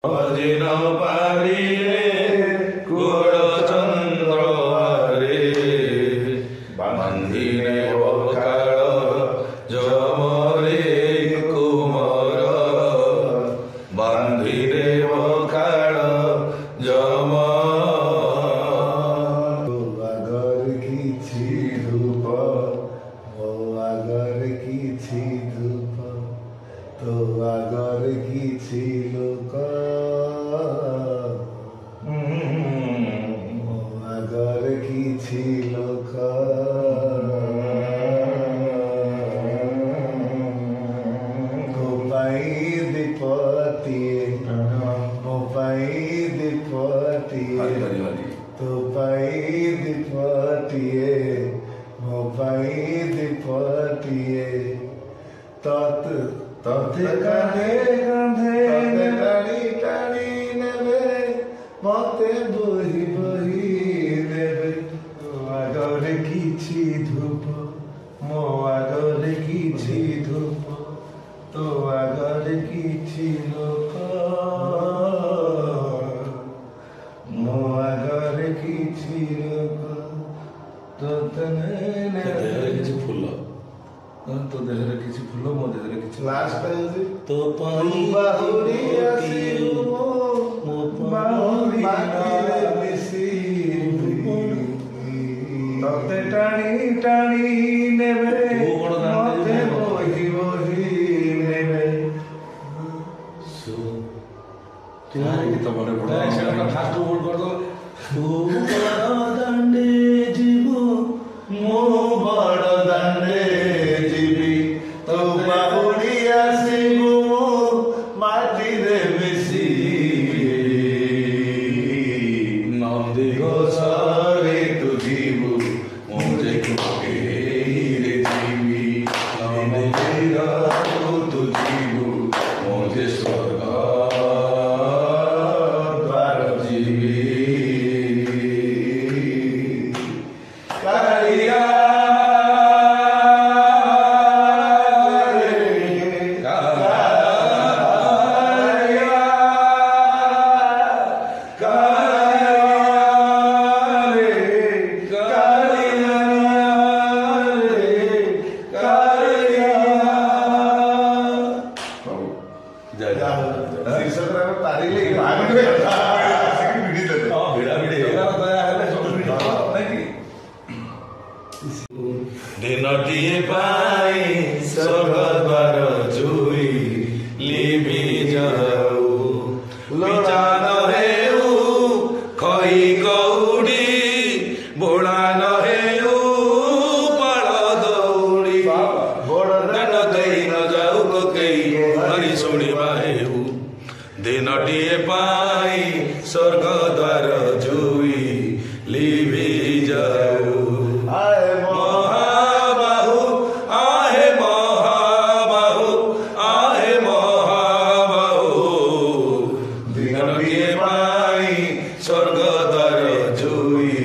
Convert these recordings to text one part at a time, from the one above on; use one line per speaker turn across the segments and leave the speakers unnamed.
অজিন পারিলে কুড় চন্দ্র রে বান্ধিনে কাল জমরে কুমর বান্ধিনে কাল জম
আগর কিছু ধূপ আগর কিছু ধূপ তো আগর কিছু লোক আগর কিছু লোক গোপাই দীপতিয়ে গোপাই দীপতিয়ে तो पाई दिपतिए मोपाई दिपतिए तत तते कांधे कांधे टाणी टाणी नेबे मते बही बही नेबे आगरे किछि धूप मो आगरे किछि धूप तो आगरे किछि लोक मो आगरे किछि लोक तो तने
କିଛି ଫୁଲ ତୋ ଦେହରେ କିଛି ଫୁଲ ମୋ ଦେହରେ କିଛି
लास्ट टाइम
तो
पानी बाहुरी आसी मो बाहुरी माटिले मिसी तते टाणी टाणी नेबे मते बही बही नेबे
गीत मने पड़े फास्ट बोल कर दो
तू बड़ दांडे जीवु मो बड़ दांडे जीवी तो बाहुरी आसीबु माटी रे मिसी
नंदी गोसारे तू जीवु मुझे कुके रे जीवी नंदी गोसारे तू जीवु मुझे स्वर्ग द्वार जीवी कालिया दिनटिए पाई स्वर्गद्वार जुई लिभि जाऊ विचार हेउ खई गौड़ी बोड़ा न हेउ पड़ दौड़ी दिन देई न जाऊ कोकेई हरि शुणिबा हेउ दिनटिए पाई स्वर्गद्वार जुई लिभि जाऊ स्वर्गद्वार जुई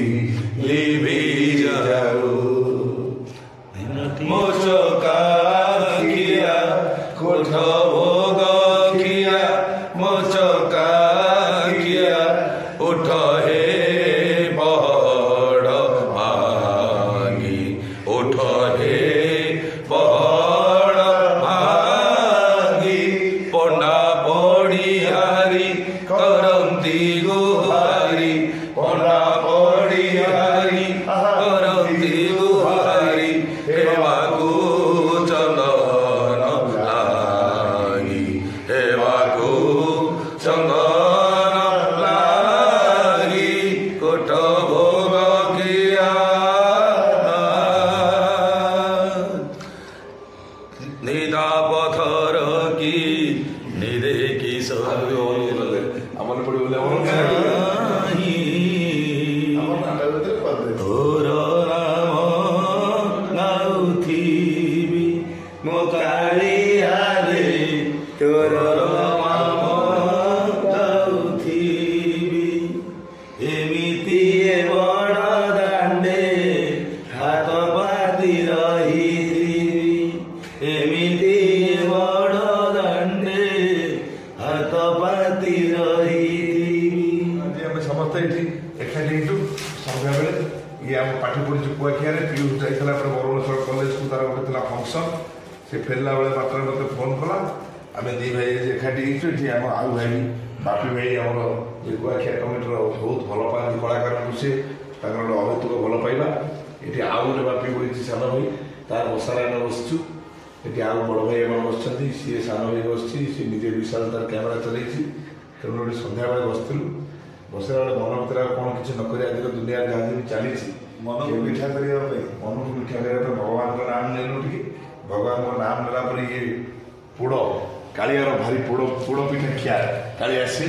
लिभि जाऊ मोचका किया कोठ भोग किया मोचका किया उठ हे बड़ भागी उठ हे बड़ भागी पंडा पड़ियारी करंती गुहारी पंडा पड़ियारी करंती गुहारी हेवाकू चंदन लागी हेवाकू चंदन लागी कोट भोग किया निदा पथर की निदे की আমার পড়ে বলে তোর নাম গাউথিবি মো কালিয়ারে তোর নাম গাউথিবি এমিতি বড় দাণ্ডে হাত পাতি রহিথিবি এমিতি বড় দাণ্ডে হাত পাতি
ପିୟୁଷ ଯାଇଥିଲା ବରୁଣେଶ୍ୱର କଲେଜକୁ ତାର ଗୋଟେ ଥିଲା ଫଙ୍କସନ୍ ସେ ଫେରିଲା ବେଳେ ବାଟରେ ମୋତେ ଫୋନ୍ କଲା ଆମେ ଦୁଇ ଭାଇ ଏକାଠି ହେଇଛୁ ଏଠି ଆମ ଆଉ ଭାଇ ବାପି ଭାଇ ଆମର କୁଆଖିଆ କମିଟିର ବହୁତ ଭଲ ପାଆନ୍ତି କଳାକାରଙ୍କୁ ସେ ତାଙ୍କର ଗୋଟେ ଅହେତୁକ ଭଲ ପାଇବା ଏଠି ଆଉ ଗୋଟେ ବାପି ବସିଛି ସାନ ଭାଇ ତାର ବସାରେ ଆମେ ବସିଛୁ ଏଠି ଆଉ ବଡ଼ ଭାଇ ଏମାନେ ବସିଛନ୍ତି ସିଏ ସାନ ଭାଇ ବସିଛି ସିଏ ନିଜେ ବିଶାଳ ତାର କ୍ୟାମେରା ଚଲେଇଛି ତେଣୁ ଗୋଟେ ସନ୍ଧ୍ୟାବେଳେ ବସିଥିଲୁ ବସିଲା ବେଳେ ମନ ଭିତରେ ଆଉ କ'ଣ କିଛି ନକରି ଆଜିର ଦୁନିଆରେ ଯାହା ଯେମିତି ଚାଲିଛି
ମନକୁ ମିଠା କରିବା ପାଇଁ
ମନକୁ ମିଠା କରିବା ପାଇଁ ଭଗବାନଙ୍କ ନାମ ନେଲୁ ଟିକେ ଭଗବାନଙ୍କ ନାମ ନେଲା ପରେ ଇଏ ପୋଡ଼ କାଳିଆର ଭାରି ପୋଡ଼ ପିଠା ଖିଆ କାଳି ଆସେ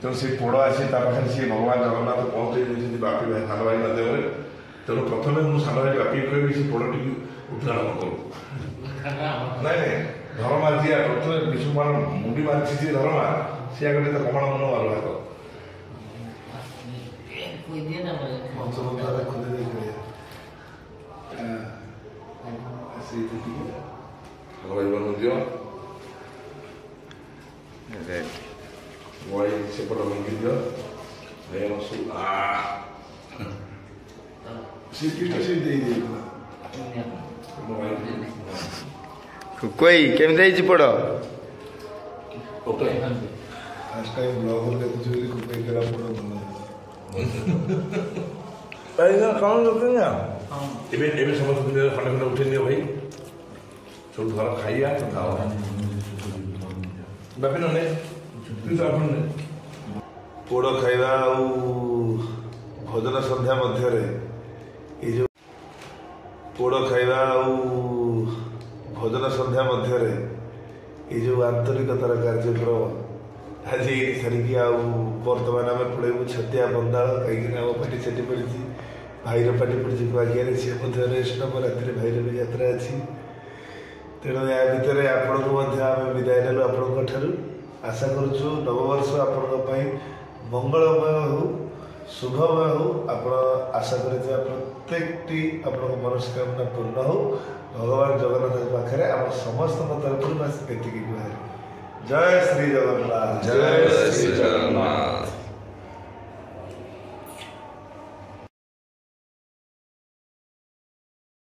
ତେଣୁ ସେ ପୋଡ଼ ଆସେ ତା ପାଖରେ ସିଏ ଭଗବାନ ଜଗନ୍ନାଥ ପହଞ୍ଚେଇ ଦେଇଛନ୍ତି ବାପି ଭାଇ ସାନ ଭାଇ ମାଧ୍ୟମରେ ତେଣୁ ପ୍ରଥମେ ମୁଁ ସାନ ଭାଇ ବାପି କହିବି ସେ ପୋଡ଼ଟିକୁ ଉଦ୍ଘାଟନ କରୁ ନାଇଁ ନାଇଁ ଧରମା ଯିଆ ପ୍ରଥମେ ବିଶ୍ୱମାନ ମୁଣ୍ଡି ମାରିଛି ଯିଏ ଧରମା ସିଏ ଆଗ ଟିକେ କମଳ ମନ ମାରୁ ହାତ
ପଞ୍ଚମନ୍ତ୍ର ଖୋଲି ଦେଇ ସେଇଠି ଟିକେ
ରହିବନି ଦିଅ ବଳି ସେପଟ ଭାଙ୍ଗି ଦିଅ
ସେ ପିଠା ସେ ଦେଇଦେଇଥିଲା
କୋଇ କେମିତି ହେଇଛି ପୋଡ଼
ଫାର୍ଷ୍ଟ ଟାଇମ୍ ବ୍ଲଗରେ ଦେଖୁଛି ବୋଲି କୁପେଇ କଲା ପୋଡ଼ ଭଲ
ଏବେ ସମସ୍ତେ ଖଣ୍ଡେ ଖଣ୍ଡେ ଉଠେଇ ନିଅ ଭାଇ ସବୁ ଘର ଖାଇବା ଖାଅ ବାପି ନେ
ପୋଡ଼ ଖାଇବା ଆଉ ଭୋଜନ ସନ୍ଧ୍ୟା ମଧ୍ୟରେ ଏଇ ଯେଉଁ ପୋଡ଼ ଖାଇବା ଆଉ ଭୋଜନ ସନ୍ଧ୍ୟା ମଧ୍ୟରେ ଏଇ ଯେଉଁ ଆନ୍ତରିକତାର କାର୍ଯ୍ୟକ୍ରମ ଆଜି ଏଇଠି ସାରିକି ଆଉ ବର୍ତ୍ତମାନ ଆମେ ପଳେଇବୁ ଛତିଆ ବନ୍ଦାଳ କାହିଁକିନା ଆମ ପାଟି ସେଠି ପଡ଼ିଛି ଭାଇର ପାଟି ପଡ଼ିଛି କୁଆଖିଆରେ ସିଏ ମଧ୍ୟ ରେଷ୍ଟ ନେବ ରାତିରେ ଭାଇର ବି ଯାତ୍ରା ଅଛି ତେଣୁ ଏହା ଭିତରେ ଆପଣଙ୍କୁ ମଧ୍ୟ ଆମେ ବିଦାୟ ନେଲୁ ଆପଣଙ୍କ ଠାରୁ ଆଶା କରୁଛୁ ନବବର୍ଷ ଆପଣଙ୍କ ପାଇଁ ମଙ୍ଗଳମୟ ହେଉ ଶୁଭମୟ ହେଉ ଆପଣ ଆଶା କରିଥିବା ପ୍ରତ୍ୟେକଟି ଆପଣଙ୍କ ମନସ୍କାମନା ପୂର୍ଣ୍ଣ ହେଉ ଭଗବାନ ଜଗନ୍ନାଥଙ୍କ ପାଖରେ ଆମ ସମସ୍ତଙ୍କ ତରଫରୁ ବାସ୍ ଏତିକି କୁହାଯାଏ ଜୟ ଶ୍ରୀ ଜଗନ୍ନାଥ
ଜୟ ଶ୍ରୀ ଜଗନ୍ନାଥ।